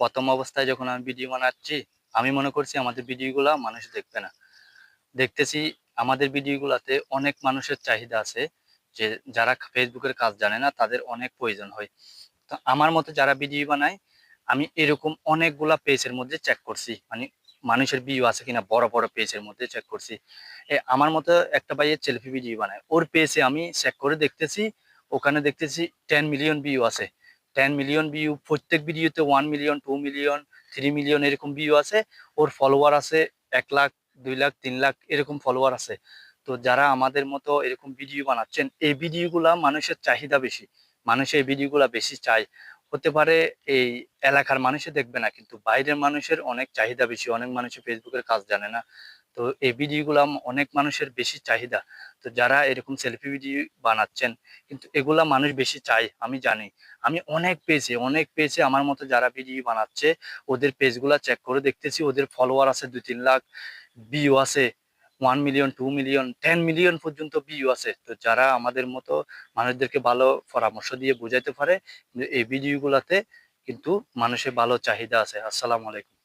প্রথম অবস্থায় যখন আমি ভিডিও বানাচ্ছি, আমি মনে করছি আমাদের ভিডিওগুলা মানুষ দেখবে না। দেখতেছি আমাদের ভিডিওগুলাতে অনেক মানুষের চাহিদা আছে, যে যারা ফেসবুকের কাজ জানে না তাদের অনেক প্রয়োজন হয়। তো আমার মতে যারা ভিডিও বানায়, আমি এরকম অনেকগুলা পেজের মধ্যে চেক করছি, মানে মানুষের ভিউ আছে কিনা বড় বড় পেজের মধ্যে চেক করছি। আমার মতো একটা ভাইয়ের সেলফি ভিডিও বানায়, ওর পেজে আমি চেক করে দেখতেছি, ওখানে দেখতেছি 10 মিলিয়ন ভিউ আছে। 10 মিলিয়ন ভিউ, প্রত্যেক ভিডিওতে 1 মিলিয়ন, 2 মিলিয়ন, 3 মিলিয়ন এরকম ভিউ আছে। ওর ফলোয়ার আছে 1 লাখ, 2 লাখ, 3 লাখ এরকম ফলোয়ার আছে। তো যারা আমাদের মতো এরকম ভিডিও বানাচ্ছেন, এই ভিডিওগুলা মানুষের চাহিদা বেশি, মানুষ এই ভিডিওগুলা বেশি চায়। হতে পারে এই এলাকার মানুষে দেখবে না, কিন্তু বাইরের মানুষের অনেক চাহিদা বেশি, অনেক মানুষের ফেসবুকের কাজ জানে না। তো এই ভিডিওগুলো অনেক মানুষের বেশি চাহিদা। তো যারা এরকম সেলফি ভিডিও বানাচ্ছেন, কিন্তু এগুলা মানুষ বেশি চায় আমি জানি। আমি অনেক পেজে আমার মতো যারা ভিডিও বানাচ্ছে, ওদের পেজগুলা চেক করে দেখতেছি, ওদের ফলোয়ার আছে 2-3 লাখ, ভিউ আছে 1 মিলিয়ন, 2 মিলিয়ন, 10 মিলিয়ন পর্যন্ত ভিউ আছে। তো যারা আমাদের মতো মানুষদেরকে ভালো পরামর্শ দিয়ে বুঝাইতে পারে, যে এই ভিডিও গুলাতে কিন্তু মানুষের ভালো চাহিদা আছে। আসসালামু আলাইকুম।